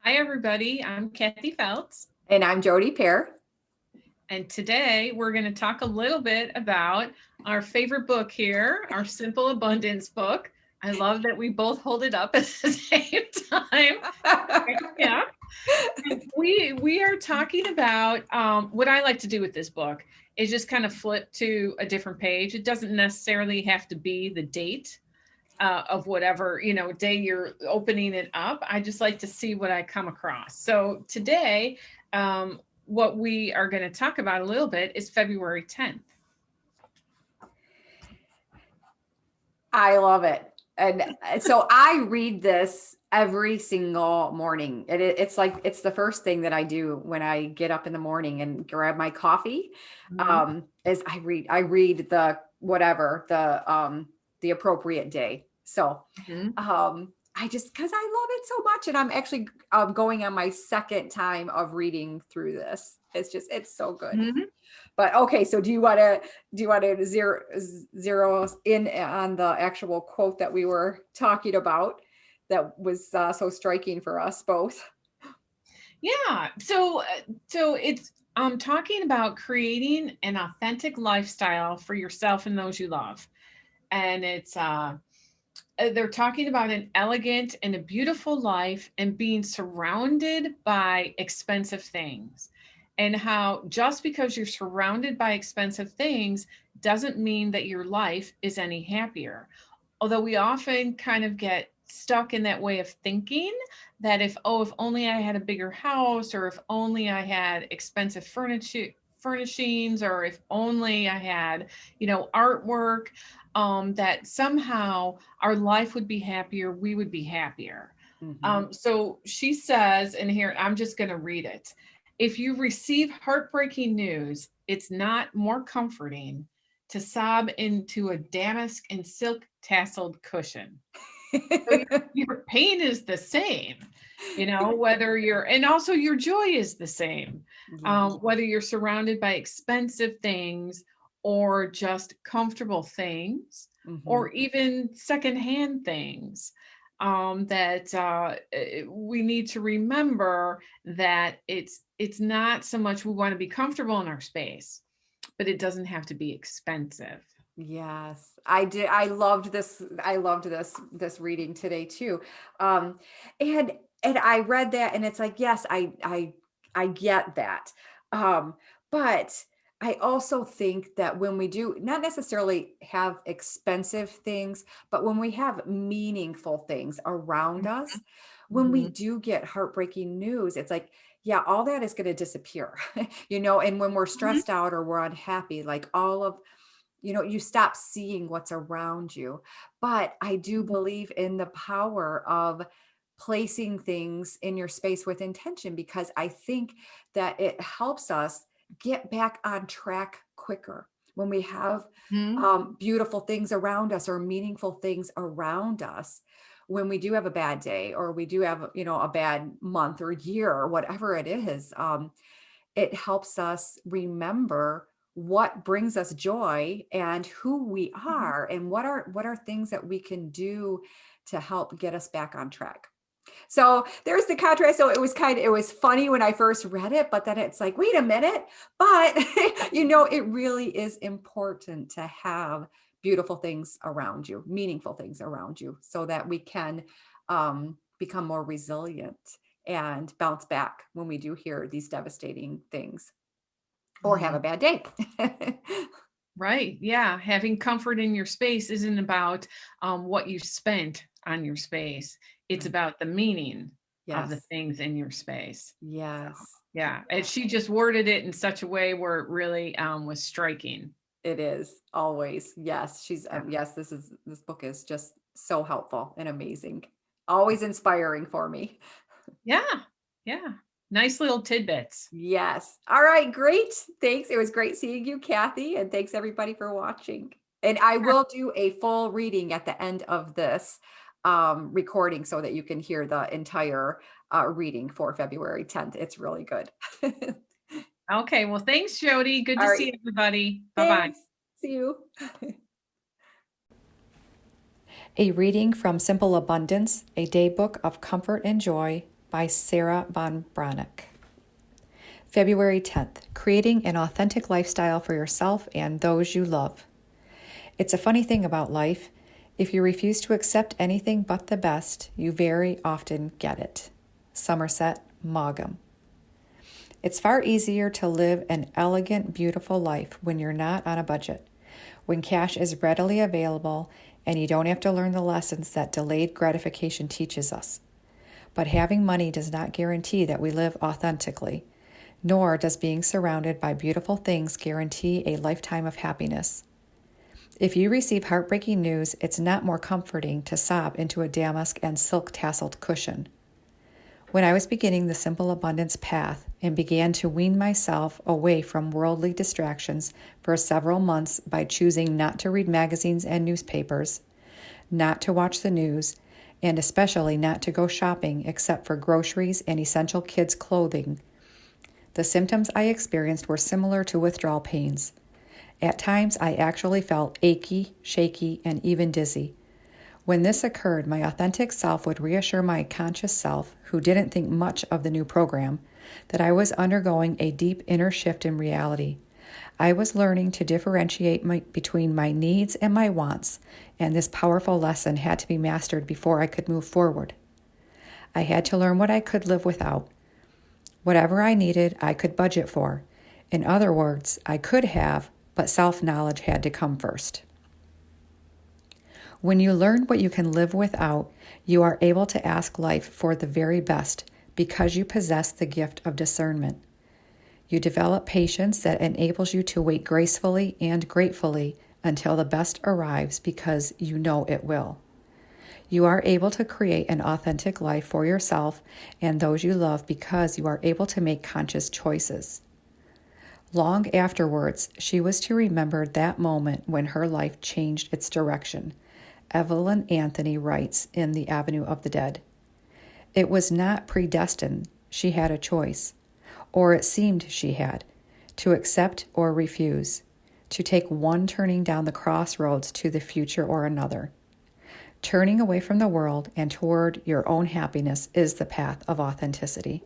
Hi, everybody. I'm Kathy Feltz. And I'm Jody Pear. And today we're going to talk a little bit about our favorite book here, our Simple Abundance book. I love that we both hold it up at the same time. Yeah. We are talking about what I like to do with this book is just kind of flip to a different page. It doesn't necessarily have to be the date of whatever, day you're opening it up. I just like to see what I come across. So today, what we are going to talk about a little bit is February 10th. I love it. And so I read this every single morning. It's the first thing that I do when I get up in the morning and grab my coffee. Is I read the appropriate day. So because I love it so much, and I'm actually going on my second time of reading through this. It's so good. But okay, so do you want to zero in on the actual quote that we were talking about that was so striking for us both? Yeah. So it's talking about creating an authentic lifestyle for yourself and those you love. And it's they're talking about an elegant and a beautiful life and being surrounded by expensive things, and how just because you're surrounded by expensive things doesn't mean that your life is any happier. Although we often kind of get stuck in that way of thinking that if only I had a bigger house, or if only I had expensive furnishings, or if only I had, artwork, that somehow our life would be happier, we would be happier. So she says, and here, I'm just going to read it. If you receive heartbreaking news, it's not more comforting to sob into a damask and silk tasseled cushion. So your pain is the same, and also your joy is the same. Whether you're surrounded by expensive things or just comfortable things, or even secondhand things, that we need to remember that it's not so much we want to be comfortable in our space, but it doesn't have to be expensive. Yes, I did. I loved this. I loved this reading today too. And I read that, and it's like, yes, I get that. But I also think that when we do not necessarily have expensive things, but when we have meaningful things around us, when we do get heartbreaking news, it's like, yeah, all that is going to disappear, and when we're stressed out or we're unhappy, like all of you stop seeing what's around you. But I do believe in the power of placing things in your space with intention, because I think that it helps us get back on track quicker when we have beautiful things around us or meaningful things around us. When we do have a bad day, or we do have a bad month or year or whatever it is, it helps us remember what brings us joy and who we are, and what are things that we can do to help get us back on track. So there's the contrast. So it was funny when I first read it, but then it's like, wait a minute, but it really is important to have beautiful things around you, meaningful things around you, so that we can become more resilient and bounce back when we do hear these devastating things or have a bad day. Right. Yeah. Having comfort in your space isn't about what you spent on your space. It's about the meaning of the things in your space. Yes. Yeah. And she just worded it in such a way where it really was striking. It is always. Yes. Yes, this book is just so helpful and amazing. Always inspiring for me. Yeah. Yeah. Nice little tidbits. Yes. All right. Great. Thanks. It was great seeing you, Kathy. And thanks everybody for watching. And I will do a full reading at the end of this recording, so that you can hear the entire reading for February 10th. It's really good. Okay. Well, thanks, Jody. Good to see everybody. Bye-bye. Thanks. See you. A reading from Simple Abundance, a daybook of comfort and joy, by Sarah Ban Breathnach. February 10th, creating an authentic lifestyle for yourself and those you love. It's a funny thing about life. If you refuse to accept anything but the best, you very often get it. Somerset Maugham. It's far easier to live an elegant, beautiful life when you're not on a budget, when cash is readily available and you don't have to learn the lessons that delayed gratification teaches us. But having money does not guarantee that we live authentically, nor does being surrounded by beautiful things guarantee a lifetime of happiness. If you receive heartbreaking news, it's not more comforting to sob into a damask and silk tasseled cushion. When I was beginning the simple abundance path and began to wean myself away from worldly distractions for several months by choosing not to read magazines and newspapers, not to watch the news, and especially not to go shopping except for groceries and essential kids' clothing, the symptoms I experienced were similar to withdrawal pains. At times, I actually felt achy, shaky, and even dizzy. When this occurred, my authentic self would reassure my conscious self, who didn't think much of the new program, that I was undergoing a deep inner shift in reality. I was learning to differentiate between my needs and my wants, and this powerful lesson had to be mastered before I could move forward. I had to learn what I could live without. Whatever I needed, I could budget for. In other words, I could have, but self-knowledge had to come first. When you learn what you can live without, you are able to ask life for the very best because you possess the gift of discernment. You develop patience that enables you to wait gracefully and gratefully until the best arrives because you know it will. You are able to create an authentic life for yourself and those you love because you are able to make conscious choices. Long afterwards, she was to remember that moment when her life changed its direction. Evelyn Anthony writes in The Avenue of the Dead. It was not predestined. She had a choice, or it seemed she had, to accept or refuse, to take one turning down the crossroads to the future or another. Turning away from the world and toward your own happiness is the path of authenticity.